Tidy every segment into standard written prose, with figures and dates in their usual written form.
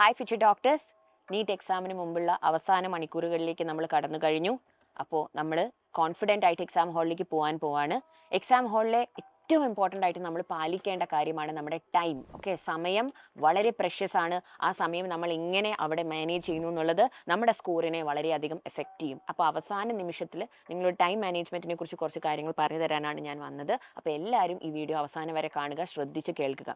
Hi future doctors, NEET എക്സാമിന് മുമ്പുള്ള അവസാന മണിക്കൂറുകളിലേക്ക് നമ്മൾ കടന്നു കഴിഞ്ഞു. അപ്പോൾ നമ്മൾ കോൺഫിഡൻ്റ് ആയിട്ട് എക്സാം ഹാളിലേക്ക് പോവാണ്. എക്സാം ഹാളിലെ ഏറ്റവും ഇമ്പോർട്ടൻ്റ് ആയിട്ട് നമ്മൾ പാലിക്കേണ്ട കാര്യമാണ് നമ്മുടെ ടൈം. ഓക്കെ, സമയം വളരെ പ്രഷ്യസ് ആണ്. ആ സമയം നമ്മൾ എങ്ങനെ അവിടെ മാനേജ് ചെയ്യുന്നു എന്നുള്ളത് നമ്മുടെ സ്കോറിനെ വളരെയധികം എഫക്റ്റ് ചെയ്യും. അപ്പോൾ അവസാന നിമിഷത്തിൽ നിങ്ങളുടെ ടൈം മാനേജ്മെൻറ്റിനെ കുറിച്ച് കുറച്ച് കാര്യങ്ങൾ പറഞ്ഞു തരാനാണ് ഞാൻ വന്നത്. അപ്പോൾ എല്ലാവരും ഈ വീഡിയോ അവസാനം വരെ കാണുക, ശ്രദ്ധിച്ച് കേൾക്കുക.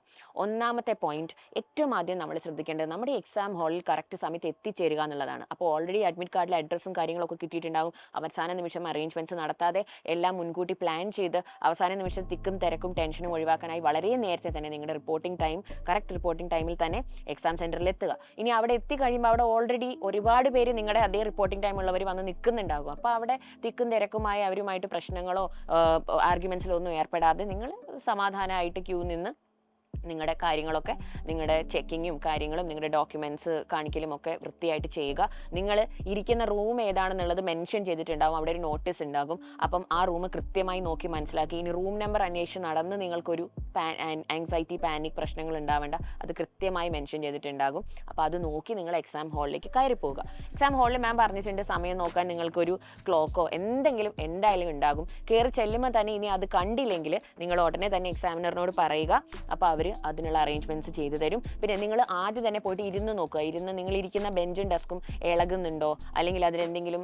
ഒന്നാമത്തെ പോയിന്റ്, ഏറ്റവും ആദ്യം നമ്മൾ ശ്രദ്ധിക്കേണ്ടത് നമ്മുടെ എക്സാം ഹാളിൽ കറക്റ്റ് സമയത്ത് എത്തിച്ചേരുക എന്നുള്ളതാണ്. അപ്പോൾ ഓൾറെഡി അഡ്മിറ്റ് കാർഡിലെ അഡ്രസ്സും കാര്യങ്ങളൊക്കെ കിട്ടിയിട്ടുണ്ടാകും. അവസാന നിമിഷം അറേഞ്ച്മെൻറ്റ്സ് നടത്താതെ എല്ലാം മുൻകൂട്ടി പ്ലാൻ ചെയ്ത് അവസാന നിമിഷം തിക്കും തിരക്കും ടെൻഷനും ഒഴിവാക്കാനായി വളരെ നേരത്തെ തന്നെ നിങ്ങളുടെ കറക്റ്റ് റിപ്പോർട്ടിംഗ് ടൈമിൽ തന്നെ എക്സാം സെൻറ്ററിൽ എത്തുക. ഇനി അവിടെ എത്തിക്കഴിയുമ്പോൾ അവിടെ ഓൾറെഡി ഒരുപാട് പേര് നിങ്ങളുടെ അതേ റിപ്പോർട്ടിംഗ് ടൈം ഉള്ളവർ വന്ന് നിൽക്കുന്നുണ്ടാകും. അപ്പോൾ അവിടെ തിക്കും തിരക്കുമായി അവരുമായിട്ട് പ്രശ്നങ്ങളോ ആർഗ്യുമെൻറ്റ്സിലോ ഒന്നും ഏർപ്പെടാതെ നിങ്ങൾ സമാധാനമായിട്ട് ക്യൂ നിന്ന് നിങ്ങളുടെ കാര്യങ്ങളൊക്കെ, നിങ്ങളുടെ ചെക്കിങ്ങും കാര്യങ്ങളും നിങ്ങളുടെ ഡോക്യുമെൻറ്റ്സ് കാണിക്കലും ഒക്കെ വൃത്തിയായിട്ട് ചെയ്യുക. നിങ്ങൾ ഇരിക്കുന്ന റൂം ഏതാണെന്നുള്ളത് മെൻഷൻ ചെയ്തിട്ടുണ്ടാകും, അവിടെ ഒരു നോട്ടീസ് ഉണ്ടാകും. അപ്പം ആ റൂം കൃത്യമായി നോക്കി മനസ്സിലാക്കി. ഇനി റൂം നമ്പർ അന്വേഷിച്ച് നടന്ന് നിങ്ങൾക്കൊരു ആങ്സൈറ്റി പാനിക് പ്രശ്നങ്ങൾ ഉണ്ടാവേണ്ട, അത് കൃത്യമായി മെൻഷൻ ചെയ്തിട്ടുണ്ടാകും. അപ്പോൾ അത് നോക്കി നിങ്ങൾ എക്സാം ഹാളിലേക്ക് കയറി പോവുക. എക്സാം ഹാളിൽ മാം പറഞ്ഞിട്ടുണ്ട് സമയം നോക്കാൻ നിങ്ങൾക്കൊരു ക്ലോക്കോ എന്തെങ്കിലും എന്തായാലും ഉണ്ടാകും. കയറി ചെല്ലുമ്പോൾ തന്നെ ഇനി അത് കണ്ടില്ലെങ്കിൽ നിങ്ങൾ ഉടനെ തന്നെ എക്സാമിനറിനോട് പറയുക. അപ്പോൾ അവർ അതിനുള്ള അറേഞ്ച്മെൻറ്റ്സ് ചെയ്തു തരും. പിന്നെ നിങ്ങൾ ആദ്യം തന്നെ പോയിട്ട് ഇരുന്ന് നോക്കുക. നിങ്ങൾ ഇരിക്കുന്ന ബെഞ്ചും ഡെസ്കും ഇളകുന്നുണ്ടോ, അല്ലെങ്കിൽ അതിലെന്തെങ്കിലും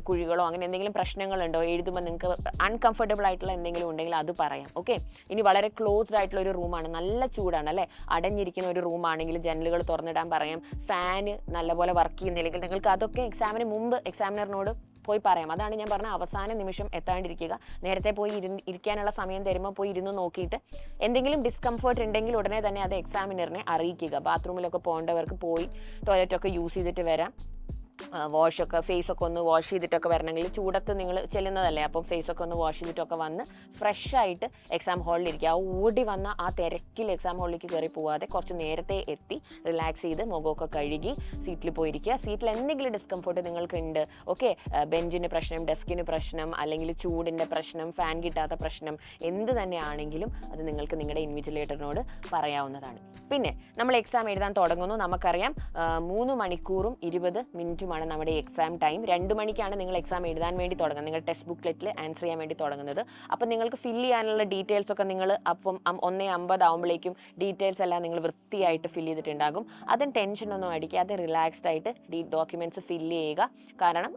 കുഴികളോ അങ്ങനെ എന്തെങ്കിലും പ്രശ്നങ്ങളുണ്ടോ, എഴുതുമ്പോൾ നിങ്ങൾക്ക് അൺകംഫർട്ടബിൾ ആയിട്ടുള്ള എന്തെങ്കിലും ഉണ്ടെങ്കിൽ അത് പറയാം. ഓക്കെ, ഇനി വളരെ ക്ലോസ്ഡ് ആയിട്ടുള്ള ഒരു റൂമാണ്, നല്ല ചൂടാണ് അല്ലേ, അടഞ്ഞിരിക്കുന്ന ഒരു റൂമാണെങ്കിൽ ജനലുകൾ തുറന്നിടാൻ പറയാം. ഫാന് നല്ലപോലെ വർക്ക് ചെയ്യുന്നില്ലെങ്കിൽ നിങ്ങൾക്ക് അതൊക്കെ എക്സാമിന് മുമ്പ് എക്സാമിനറിനോട് പോയി പറയാം. അതാണ് ഞാൻ പറഞ്ഞ അവസാന നിമിഷം എത്താണ്ടിരിക്കുക. നേരത്തെ പോയി ഇരിക്കാനുള്ള സമയം തരുമ്പോൾ പോയി ഇരുന്ന് നോക്കിയിട്ട് എന്തെങ്കിലും ഡിസ്കംഫേർട്ട് ഉണ്ടെങ്കിൽ ഉടനെ തന്നെ അത് എക്സാമിനറിനെ അറിയിക്കുക. ബാത്റൂമിലൊക്കെ പോകേണ്ടവർക്ക് പോയി ടോയ്ലറ്റൊക്കെ യൂസ് ചെയ്തിട്ട് വരാം. ഫേസൊക്കെ ഒന്ന് വാഷ് ചെയ്തിട്ടൊക്കെ വരണമെങ്കിൽ ചൂടത്ത് നിങ്ങൾ ചെല്ലുന്നതല്ലേ, അപ്പം ഫേസൊക്കെ ഒന്ന് വാഷ് ചെയ്തിട്ടൊക്കെ വന്ന് ഫ്രഷ് ആയിട്ട് എക്സാം ഹാളിൽ ഇരിക്കുക. ഓടി വന്ന ആ തിരക്കിൽ എക്സാം ഹാളിലേക്ക് കയറി പോവാതെ കുറച്ച് നേരത്തെ എത്തി റിലാക്സ് ചെയ്ത് മുഖമൊക്കെ കഴുകി സീറ്റിൽ പോയിരിക്കുക. സീറ്റിൽ എന്തെങ്കിലും ഡിസ്കംഫോർട്ട് നിങ്ങൾക്കുണ്ട്, ഓക്കെ, ബെഞ്ചിന് പ്രശ്നം, ഡെസ്കിന് പ്രശ്നം, അല്ലെങ്കിൽ ചൂടിൻ്റെ പ്രശ്നം, ഫാൻ കിട്ടാത്ത പ്രശ്നം, എന്ത് തന്നെയാണെങ്കിലും അത് നിങ്ങൾക്ക് നിങ്ങളുടെ ഇൻവിജിലേറ്ററിനോട് പറയാവുന്നതാണ്. പിന്നെ നമ്മൾ എക്സാം എഴുതാൻ തുടങ്ങുന്നു. നമുക്കറിയാം 3 മണിക്കൂറും 20 മിനിറ്റുമാണ് നമ്മുടെ എക്സാം ടൈം. 2 മണിക്കാണ് നിങ്ങൾ എക്സാം എഴുതാൻ വേണ്ടി തുടങ്ങുന്നത്, നിങ്ങൾ ടെക്സ്റ്റ് ബുക്ക്ലെറ്റിൽ ആൻസർ ചെയ്യാൻ വേണ്ടി തുടങ്ങുന്നത്. അപ്പം നിങ്ങൾക്ക് ഫില്ല് ചെയ്യാനുള്ള ഡീറ്റെയിൽസ് ഒക്കെ നിങ്ങൾ അപ്പം 1:50 ആകുമ്പോഴേക്കും ഡീറ്റെയിൽസ് എല്ലാം നിങ്ങൾ വൃത്തിയായിട്ട് ഫില്ല് ചെയ്തിട്ടുണ്ടാകും. അതും ടെൻഷനൊന്നും അടിക്കാതെ റിലാക്സ്ഡ് ആയിട്ട് ഡോക്യുമെൻറ്റ്സ് ഫില്ല് ചെയ്യുക. കാരണം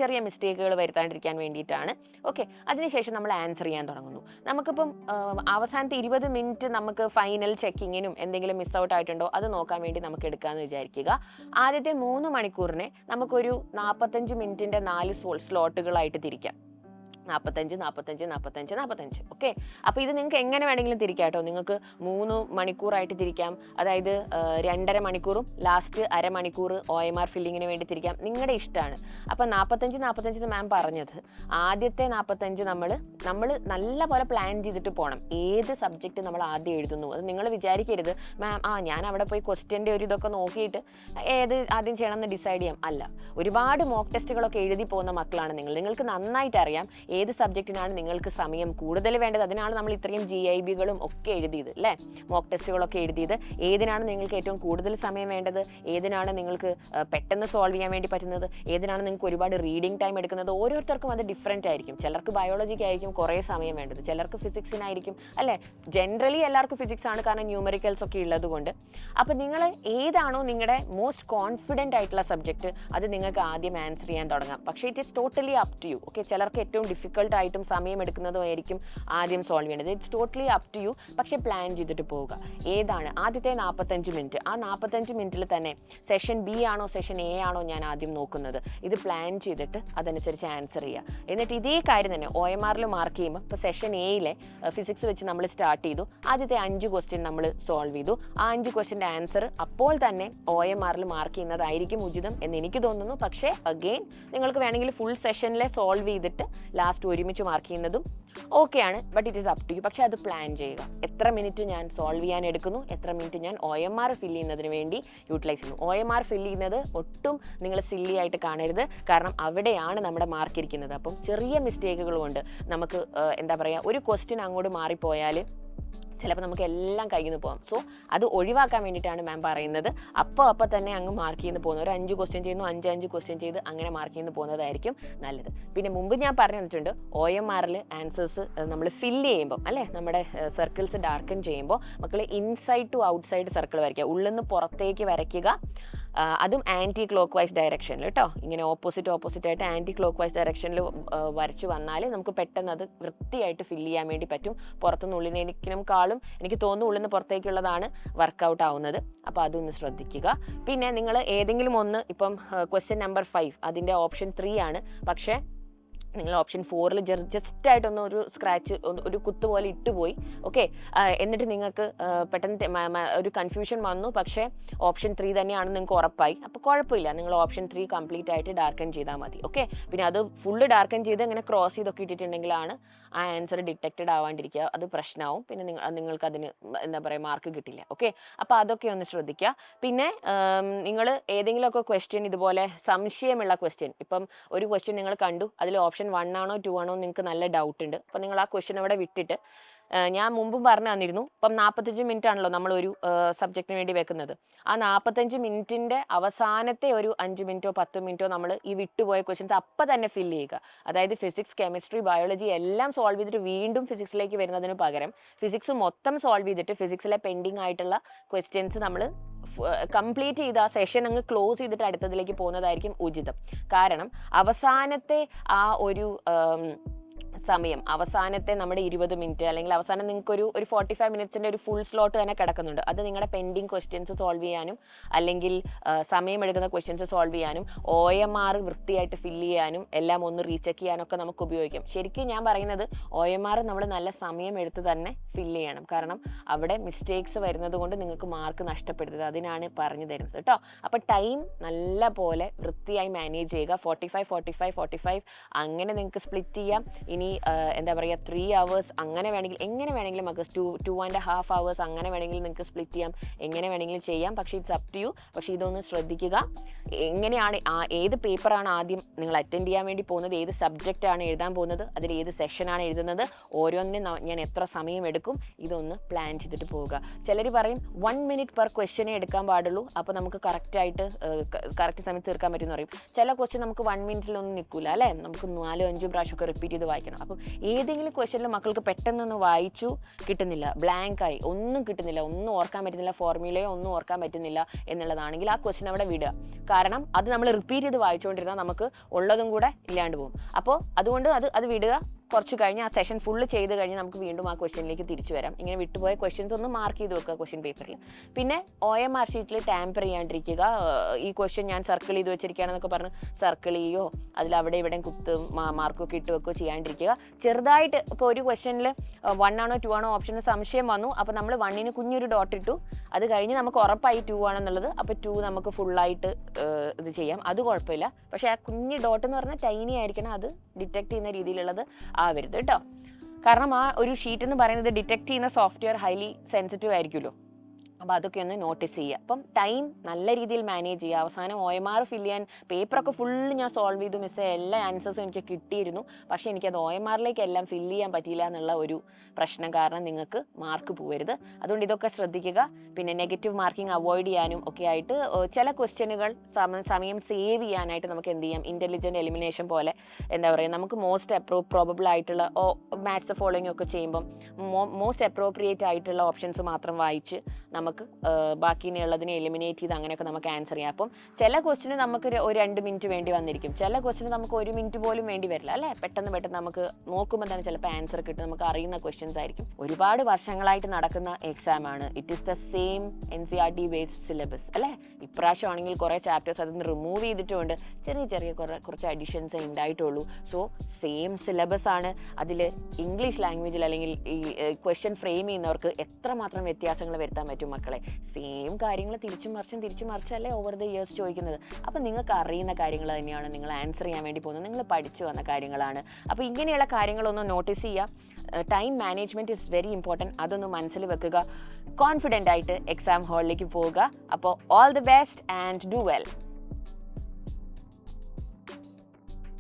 ചെറിയ മിസ്റ്റേക്കുകൾ വരുത്താണ്ടിരിക്കാൻ വേണ്ടിയിട്ടാണ്. ഓക്കെ, അതിനുശേഷം നമ്മൾ ആൻസർ ചെയ്യാൻ തുടങ്ങുന്നു. നമുക്കിപ്പം അവസാനത്തെ 20 മിനിറ്റ് നമുക്ക് ഫൈനൽ ചെക്കിങ്ങിനും എന്തെങ്കിലും മിസ് ഔട്ട് ആയിട്ടുണ്ടോ അത് നോക്കാൻ വേണ്ടി നമുക്ക് എടുക്കാമെന്ന് വിചാരിക്കുക. ആദ്യത്തെ 3 മണിക്കൂറിനെ നമുക്കൊരു 45 മിനിറ്റിൻ്റെ 4 സ്ലോട്ടുകളായിട്ട് തിരിക്കാം. 45. ഓക്കെ, അപ്പോൾ ഇത് നിങ്ങൾക്ക് എങ്ങനെ വേണമെങ്കിലും തിരിക്കാം കേട്ടോ. നിങ്ങൾക്ക് 3 മണിക്കൂറായിട്ട് തിരിക്കാം, അതായത് 2.5 മണിക്കൂറും ലാസ്റ്റ് അരമണിക്കൂർ OMR ഫില്ലിങ്ങിന് വേണ്ടി തിരിക്കാം, നിങ്ങളുടെ ഇഷ്ടമാണ്. അപ്പം 45 മാം പറഞ്ഞത് ആദ്യത്തെ 45 നമ്മൾ നല്ല പോലെ പ്ലാൻ ചെയ്തിട്ട് പോകണം. ഏത് സബ്ജക്റ്റ് നമ്മൾ ആദ്യം എഴുതുന്നു അത് നിങ്ങൾ വിചാരിക്കരുത് മാം ഞാൻ അവിടെ പോയി ക്വസ്റ്റ്യൻ്റെ ഒരു ഇതൊക്കെ നോക്കിയിട്ട് ഏത് ആദ്യം ചെയ്യണമെന്ന് ഡിസൈഡ് ചെയ്യാം. അല്ല, ഒരുപാട് മോക്ക് ടെസ്റ്റുകളൊക്കെ എഴുതി പോകുന്ന മക്കളാണ് നിങ്ങൾക്ക് നന്നായിട്ട് അറിയാം ഏത് സബ്ജക്റ്റിനാണ് നിങ്ങൾക്ക് സമയം കൂടുതൽ വേണ്ടത്. അതിനാണ് നമ്മൾ ഇത്രയും GIBകളും ഒക്കെ എഴുതിയത് അല്ലേ, മോക്ക് ടെസ്റ്റുകളൊക്കെ എഴുതിയത്. ഏതിനാണ് നിങ്ങൾക്ക് ഏറ്റവും കൂടുതൽ സമയം വേണ്ടത്, ഏതിനാണ് നിങ്ങൾക്ക് പെട്ടെന്ന് സോൾവ് ചെയ്യാൻ വേണ്ടി പറ്റുന്നത്, ഏതിനാണ് നിങ്ങൾക്ക് ഒരുപാട് റീഡിങ് ടൈം എടുക്കുന്നത്. ഓരോരുത്തർക്കും അത് ഡിഫറെൻ്റ് ആയിരിക്കും. ചിലർക്ക് ബയോളജിക്കായിരിക്കും കുറേ സമയം വേണ്ടത്, ചിലർക്ക് ഫിസിക്സിനായിരിക്കും അല്ലേ. ജനറലി എല്ലാവർക്കും ഫിസിക്സ് ആണ്, കാരണം ന്യൂമറിക്കൽസ് ഒക്കെ ഉള്ളത് കൊണ്ട്. അപ്പം നിങ്ങൾ ഏതാണോ നിങ്ങളുടെ മോസ്റ്റ് കോൺഫിഡൻ്റ് ആയിട്ടുള്ള സബ്ജക്റ്റ് അത് നിങ്ങൾക്ക് ആദ്യം ആൻസർ ചെയ്യാൻ തുടങ്ങാം. പക്ഷേ it is totally up to you. Okay, ചിലർക്ക് ഏറ്റവും ഡിഫിക്കൽട്ടായിട്ടും സമയം എടുക്കുന്നതുമായിരിക്കും ആദ്യം സോൾവ് ചെയ്യേണ്ടത്. It's totally up to you. പക്ഷേ പ്ലാൻ ചെയ്തിട്ട് പോവുക. ഏതാണ് ആദ്യത്തെ 45 മിനിറ്റ്, ആ 45 മിനിറ്റിൽ തന്നെ സെഷൻ B ആണോ സെഷൻ A ആണോ ഞാൻ ആദ്യം നോക്കുന്നത്, ഇത് പ്ലാൻ ചെയ്തിട്ട് അതനുസരിച്ച് ആൻസർ ചെയ്യുക. എന്നിട്ട് ഇതേ കാര്യം തന്നെ OMRൽ മാർക്ക് ചെയ്യുമ്പോൾ ഇപ്പോൾ സെഷൻ Aയിലെ ഫിസിക്സ് വെച്ച് നമ്മൾ സ്റ്റാർട്ട് ചെയ്തു. ആദ്യത്തെ 5 ക്വസ്റ്റ്യൻ നമ്മൾ സോൾവ് ചെയ്തു. ആ 5 ക്വസ്റ്റ്യൻ്റെ ആൻസർ അപ്പോൾ തന്നെ OMRൽ മാർക്ക് ചെയ്യുന്നതായിരിക്കും ഉചിതം എന്ന് എനിക്ക് തോന്നുന്നു. പക്ഷേ അഗെയിൻ നിങ്ങൾക്ക് വേണമെങ്കിൽ ഫുൾ സെഷനിലെ സോൾവ് ചെയ്തിട്ട് ലാസ്റ്റ് ഒരുമിച്ച് മാർക്ക് ചെയ്യുന്നതും ഓക്കെയാണ്. But it is up to you. പക്ഷേ അത് പ്ലാൻ ചെയ്യുക. എത്ര മിനിറ്റ് ഞാൻ സോൾവ് ചെയ്യാൻ എടുക്കുന്നു, എത്ര മിനിറ്റ് ഞാൻ OMR ഫില്ല് ചെയ്യുന്നതിന് വേണ്ടി യൂട്ടിലൈസ് ചെയ്യുന്നു. OMR ഫില്ല് ചെയ്യുന്നത് ഒട്ടും നിങ്ങൾ സില്ലി ആയിട്ട് കാണരുത്, കാരണം അവിടെയാണ് നമ്മുടെ മാർക്ക് ഇരിക്കുന്നത്. അപ്പം ചെറിയ മിസ്റ്റേക്കുകൾ കൊണ്ട് നമുക്ക് എന്താ പറയുക, ഒരു ക്വസ്റ്റ്യൻ അങ്ങോട്ട് മാറിപ്പോയാൽ ചിലപ്പോൾ നമുക്ക് എല്ലാം കയ്യിൽ നിന്ന് പോകാം. സോ അത് ഒഴിവാക്കാൻ വേണ്ടിയിട്ടാണ് മാം പറയുന്നത്. അപ്പോൾ തന്നെ അങ്ങ് മാർക്ക് ചെയ്യുന്ന പോകുന്നത്. ഒരു 5 ക്വസ്റ്റ്യൻ ചെയ്യുന്നു, 5 ക്വസ്റ്റ്യൻ ചെയ്ത് അങ്ങനെ മാർക്ക് ചെയ്യുന്ന പോകുന്നതായിരിക്കും നല്ലത്. പിന്നെ മുമ്പ് ഞാൻ പറഞ്ഞു തന്നിട്ടുണ്ട്, OMRൽ ആൻസേഴ്സ് നമ്മൾ ഫില്ല് ചെയ്യുമ്പോൾ അല്ലേ, നമ്മുടെ സർക്കിൾസ് ഡാർക്കൻ ചെയ്യുമ്പോൾ മക്കൾ ഇൻസൈഡ് ടു ഔട്ട്സൈഡ് സർക്കിൾ വരയ്ക്കുക, ഉള്ളിൽ നിന്ന് പുറത്തേക്ക് വരയ്ക്കുക. അതും ആൻറ്റി ക്ലോക്ക് വൈസ് ഡയറക്ഷനിൽ കേട്ടോ. ഇങ്ങനെ ഓപ്പോസിറ്റ് ആയിട്ട് ആൻറ്റി ക്ലോക്ക് വൈസ് ഡയറക്ഷനിൽ വരച്ച് വന്നാൽ നമുക്ക് പെട്ടെന്ന് അത് വൃത്തിയായിട്ട് ഫില്ല് ചെയ്യാൻ വേണ്ടി പറ്റും. പുറത്തുനിന്ന് ഉള്ളിനേക്കാളും എനിക്ക് തോന്നുന്നു ഉള്ളിൽ നിന്ന് പുറത്തേക്കുള്ളതാണ് വർക്കൗട്ട് ആവുന്നത്. അപ്പോൾ അതൊന്ന് ശ്രദ്ധിക്കുക. പിന്നെ നിങ്ങൾ ഏതെങ്കിലും ഒന്ന്, ഇപ്പം ക്വസ്റ്റ്യൻ നമ്പർ 5 അതിൻ്റെ ഓപ്ഷൻ 3 ആണ്, പക്ഷേ നിങ്ങൾ ഓപ്ഷൻ 4 ജസ്റ്റ് ആയിട്ടൊന്ന് ഒരു സ്ക്രാച്ച്, ഒരു കുത്ത് പോലെ ഇട്ടുപോയി. ഓക്കെ, എന്നിട്ട് നിങ്ങൾക്ക് പെട്ടെന്ന് ഒരു കൺഫ്യൂഷൻ വന്നു, പക്ഷേ ഓപ്ഷൻ 3 തന്നെയാണ് നിങ്ങൾക്ക് ഉറപ്പായി. അപ്പോൾ കുഴപ്പമില്ല, നിങ്ങൾ ഓപ്ഷൻ 3 കംപ്ലീറ്റ് ആയിട്ട് ഡാർക്കൻ ചെയ്താൽ മതി. ഓക്കെ, പിന്നെ അത് ഫുള്ള് ഡാർക്കൻ ചെയ്ത് ഇങ്ങനെ ക്രോസ് ചെയ്തൊക്കെ ഇട്ടിട്ടുണ്ടെങ്കിലാണ് ആ ആൻസർ ഡിറ്റക്റ്റഡ് ആവാണ്ടിരിക്കുക. അത് പ്രശ്നമാവും. പിന്നെ നിങ്ങൾക്ക് അതിന് എന്താ പറയുക, മാർക്ക് കിട്ടില്ല. ഓക്കെ, അപ്പോൾ അതൊക്കെ ഒന്ന് ശ്രദ്ധിക്കുക. പിന്നെ നിങ്ങൾ ഏതെങ്കിലുമൊക്കെ ക്വസ്റ്റ്യൻ ഇതുപോലെ സംശയമുള്ള ക്വസ്റ്റ്യൻ, ഇപ്പം ഒരു ക്വസ്റ്റ്യൻ നിങ്ങൾ കണ്ടു, അതിൽ ഓപ്ഷൻ 1 ആണോ 2 ആണോ നിങ്ങൾക്ക് നല്ല ഡൗട്ട് ഉണ്ട്. അപ്പം നിങ്ങൾ ആ ക്വസ്റ്റ്യൻ അവിടെ വിട്ടിട്ട്, ഞാൻ മുമ്പും പറഞ്ഞു തന്നിരുന്നു, ഇപ്പം 45 മിനിറ്റ് ആണല്ലോ നമ്മളൊരു സബ്ജക്റ്റിന് വേണ്ടി വെക്കുന്നത്. ആ 45 മിനിറ്റിൻ്റെ അവസാനത്തെ ഒരു 5 മിനിറ്റോ 10 മിനിറ്റോ നമ്മൾ ഈ വിട്ടുപോയ ക്വസ്റ്റ്യൻസ് അപ്പം തന്നെ ഫില്ല് ചെയ്യുക. അതായത് ഫിസിക്സ്, കെമിസ്ട്രി, ബയോളജി എല്ലാം സോൾവ് ചെയ്തിട്ട് വീണ്ടും ഫിസിക്സിലേക്ക് വരുന്നതിന് പകരം ഫിസിക്സ് മൊത്തം സോൾവ് ചെയ്തിട്ട് ഫിസിക്സിലെ പെൻഡിങ് ആയിട്ടുള്ള ക്വസ്റ്റ്യൻസ് നമ്മൾ കംപ്ലീറ്റ് ചെയ്ത് ആ സെഷൻ അങ്ങ് ക്ലോസ് ചെയ്തിട്ട് അടുത്തതിലേക്ക് പോകുന്നതായിരിക്കും ഉചിതം. കാരണം അവസാനത്തെ ആ ഒരു സമയം, അവസാനത്തെ നമ്മുടെ 20 മിനിറ്റ് അല്ലെങ്കിൽ അവസാനം നിങ്ങൾക്കൊരു 45 മിനിറ്റ്സിൻ്റെ ഒരു ഫുൾ സ്ലോട്ട് തന്നെ കിടക്കുന്നുണ്ട്. അത് നിങ്ങളുടെ പെൻഡിങ് ക്വസ്റ്റ്യൻസ് സോൾവ് ചെയ്യാനും അല്ലെങ്കിൽ സമയമെടുക്കുന്ന ക്വസ്റ്റ്യൻസ് സോൾവ് ചെയ്യാനും OMR വൃത്തിയായിട്ട് ഫില്ല് ചെയ്യാനും എല്ലാം ഒന്ന് റീചെക്ക് ചെയ്യാനൊക്കെ നമുക്ക് ഉപയോഗിക്കാം. ശരിക്കും ഞാൻ പറയുന്നത് OMR നമ്മൾ നല്ല സമയമെടുത്ത് തന്നെ ഫില്ല് ചെയ്യണം. കാരണം അവിടെ മിസ്റ്റേക്സ് വരുന്നത് കൊണ്ട് നിങ്ങൾക്ക് മാർക്ക് നഷ്ടപ്പെടുത്തത്, അതിനാണ് പറഞ്ഞു തരുന്നത് കേട്ടോ. അപ്പോൾ ടൈം നല്ല പോലെ വൃത്തിയായി മാനേജ് ചെയ്യുക. 45 അങ്ങനെ നിങ്ങൾക്ക് സ്പ്ലിറ്റ് ചെയ്യാം. ഇനി എന്താ പറയുക, 3 hours അങ്ങനെ വേണമെങ്കിൽ, എങ്ങനെ വേണമെങ്കിലും നമുക്ക് 2.5 hours അങ്ങനെ വേണമെങ്കിൽ നിങ്ങൾക്ക് സ്പ്ലിറ്റ് ചെയ്യാം, എങ്ങനെ വേണമെങ്കിലും ചെയ്യാം. പക്ഷേ ഇറ്റ്സ് അപ് ടു യു. പക്ഷേ ഇതൊന്ന് ശ്രദ്ധിക്കുക, എങ്ങനെയാണ് ഏത് പേപ്പറാണ് ആദ്യം നിങ്ങൾ അറ്റൻഡ് ചെയ്യാൻ വേണ്ടി പോകുന്നത്, ഏത് സബ്ജക്റ്റാണ് എഴുതാൻ പോകുന്നത്, അതിൽ ഏത് സെഷനാണ് എഴുതുന്നത്, ഓരോന്നിനും ഞാൻ എത്ര സമയം എടുക്കും, ഇതൊന്ന് പ്ലാൻ ചെയ്തിട്ട് പോവുക. ചിലർ പറയും 1 minute പെർ ക്വസ്റ്റ്യനെ എടുക്കാൻ പാടുള്ളൂ, അപ്പോൾ നമുക്ക് കറക്റ്റ് സമയത്ത് തീർക്കാൻ പറ്റുമെന്ന് പറയും. ചില ക്വസ്റ്റ്യൻ നമുക്ക് 1 minute-ലൊന്നും നിൽക്കില്ല അല്ലേ, നമുക്ക് 4-5 പ്രാവശ്യമൊക്കെ റിപ്പീറ്റ് ചെയ്ത് വായിക്കണം. അപ്പം ഏതെങ്കിലും ക്വസ്റ്റ്യനിൽ മക്കൾക്ക് പെട്ടെന്നൊന്ന് വായിച്ചു കിട്ടുന്നില്ല, ബ്ലാങ്കായി, ഒന്നും കിട്ടുന്നില്ല, ഒന്നും ഓർക്കാൻ പറ്റുന്നില്ല, ഫോർമുലയോ ഒന്നും ഓർക്കാൻ പറ്റുന്നില്ല എന്നുള്ളതാണെങ്കിൽ ആ ക്വസ്റ്റ്യൻ അവിടെ വിടുക. കാരണം അത് നമ്മൾ റിപ്പീറ്റ് ചെയ്ത് വായിച്ചുകൊണ്ടിരുന്നാൽ നമുക്ക് ഉള്ളതും കൂടെ ഇല്ലാണ്ട് പോകും. അപ്പോൾ അതുകൊണ്ട് അത് വിടുക. കുറച്ച് കഴിഞ്ഞ് ആ സെഷൻ ഫുള്ള് ചെയ്ത് കഴിഞ്ഞ് നമുക്ക് വീണ്ടും ആ ക്വസ്റ്റ്യനിലേക്ക് തിരിച്ചു വരാം. ഇങ്ങനെ വിട്ടുപോയ ക്വസ്റ്റ്യൻസ് ഒന്ന് മാർക്ക് ചെയ്ത് വെക്കുക ക്വസ്റ്റ്യൻ പേപ്പറിൽ. പിന്നെ OMR ഷീറ്റിൽ ടാമ്പർ ചെയ്യാണ്ടിരിക്കുക. ഈ ക്വസ്റ്റ്യൻ ഞാൻ സർക്കിൾ ചെയ്ത് വെച്ചിരിക്കുകയാണെന്നൊക്കെ പറഞ്ഞ് സർക്കിൾ ചെയ്യുകയോ അതിൽ അവിടെ ഇവിടെ മാർക്കൊക്കെ ഇട്ട് വെക്കുകയോ ചെയ്യാണ്ടിരിക്കുക. ചെറുതായിട്ട് ഇപ്പോൾ ഒരു ക്വസ്റ്റ്യനിൽ 1 ആണോ 2 ആണോ ഓപ്ഷന് സംശയം വന്നു, അപ്പോൾ നമ്മൾ 1-ന് കുഞ്ഞൊരു ഡോട്ട് ഇട്ടു. അത് കഴിഞ്ഞ് നമുക്ക് ഉറപ്പായി 2 ആണെന്നുള്ളത്, അപ്പോൾ 2 നമുക്ക് ഫുള്ളായിട്ട് ഇത് ചെയ്യാം, അത് കുഴപ്പമില്ല. പക്ഷേ ആ കുഞ്ഞ് ഡോട്ട് എന്ന് പറഞ്ഞാൽ ടൈനി ആയിരിക്കണം, അത് ഡിറ്റക്ട് ചെയ്യുന്ന രീതിയിലുള്ളത് ആവരുത് കേട്ടോ. കാരണം ആ ഒരു ഷീറ്റ് എന്ന് പറയുന്നത് ഡിറ്റക്ട് ചെയ്യുന്ന സോഫ്റ്റ്വെയർ ഹൈലി സെൻസിറ്റീവ് ആയിരിക്കുമല്ലോ. അപ്പോൾ അതൊക്കെ ഒന്ന് നോട്ടീസ് ചെയ്യുക. അപ്പം ടൈം നല്ല രീതിയിൽ മാനേജ് ചെയ്യുക. അവസാനം OMR ഫില്ല് ചെയ്യാൻ പേപ്പറൊക്കെ ഫുള്ള് ഞാൻ സോൾവ് ചെയ്തു മിസ്സേ, എല്ലാ ആൻസേഴ്സും എനിക്ക് കിട്ടിയിരുന്നു, പക്ഷേ എനിക്കത് OMRലേക്ക് എല്ലാം ഫില്ല് ചെയ്യാൻ പറ്റിയില്ല എന്നുള്ള ഒരു പ്രശ്നം കാരണം നിങ്ങൾക്ക് മാർക്ക് പോകരുത്. അതുകൊണ്ട് ഇതൊക്കെ ശ്രദ്ധിക്കുക. പിന്നെ നെഗറ്റീവ് മാർക്കിംഗ് അവോയ്ഡ് ചെയ്യാനും ഒക്കെ ആയിട്ട് ചില ക്വസ്റ്റ്യനുകൾ സമയം സേവ് ചെയ്യാനായിട്ട് നമുക്ക് എന്ത് ചെയ്യാം, ഇൻ്റലിജൻറ്റ് എലിമിനേഷൻ പോലെ എന്താ പറയുക, നമുക്ക് മോസ്റ്റ് പ്രോബബിൾ ആയിട്ടുള്ള മാച്ച് ദ ഫോളോയിങ് ഒക്കെ ചെയ്യുമ്പം മോസ്റ്റ് അപ്രോപ്രിയേറ്റ് ആയിട്ടുള്ള ഓപ്ഷൻസ് മാത്രം വായിച്ച് നമുക്ക് ബാക്കിയുള്ളതിനെ എലിമിനേറ്റ് ചെയ്ത് അങ്ങനെയൊക്കെ നമുക്ക് ആൻസർ ചെയ്യാം. അപ്പം ചില ക്വസ്റ്റിന് നമുക്ക് ഒരു 2 മിനിറ്റ് വേണ്ടി വന്നിരിക്കും, ചില ക്വസ്റ്റിന് നമുക്ക് 1 മിനിറ്റ് പോലും വേണ്ടി വരില്ല അല്ലേ. പെട്ടെന്ന് നമുക്ക് നോക്കുമ്പോൾ തന്നെ ചിലപ്പോൾ ആൻസർ കിട്ടും, നമുക്ക് അറിയുന്ന ക്വസ്റ്റ്യൻസ് ആയിരിക്കും. ഒരുപാട് വർഷങ്ങളായിട്ട് നടക്കുന്ന എക്സാം ആണ്. It is the same NCERT based syllabus അല്ലേ. ഇപ്രാവശ്യം ആണെങ്കിൽ കുറേ ചാപ്റ്റേഴ്സ് അതിൽ നിന്ന് റിമൂവ് ചെയ്തിട്ടുണ്ട്, ചെറിയ കുറച്ച് അഡീഷൻസേ ഉണ്ടായിട്ടുള്ളൂ. സോ സെയിം സിലബസ് ആണ്. അതിൽ ഇംഗ്ലീഷ് ലാംഗ്വേജിൽ അല്ലെങ്കിൽ ഈ ക്വസ്റ്റ്യൻ ഫ്രെയിം ചെയ്യുന്നവർക്ക് എത്രമാത്രം വ്യത്യാസങ്ങൾ വരുത്താൻ പറ്റും മക്കളെ. സെയിം കാര്യങ്ങൾ തിരിച്ചും മറിച്ചല്ലേ ഓവർ ദ ഇയേഴ്സ് ചോദിക്കുന്നത്. അപ്പോൾ നിങ്ങൾക്ക് അറിയുന്ന കാര്യങ്ങൾ തന്നെയാണ് നിങ്ങൾ ആൻസർ ചെയ്യാൻ വേണ്ടി പോകുന്നത്, നിങ്ങൾ പഠിച്ചു വന്ന കാര്യങ്ങളാണ്. അപ്പോൾ ഇങ്ങനെയുള്ള കാര്യങ്ങളൊന്ന് നോട്ടീസ് ചെയ്യുക. Time management is very important, അതൊന്ന് മനസ്സിൽ വെക്കുക. കോൺഫിഡൻ്റ് ആയിട്ട് എക്സാം ഹാളിലേക്ക് പോവുക. അപ്പോൾ all the best and do well.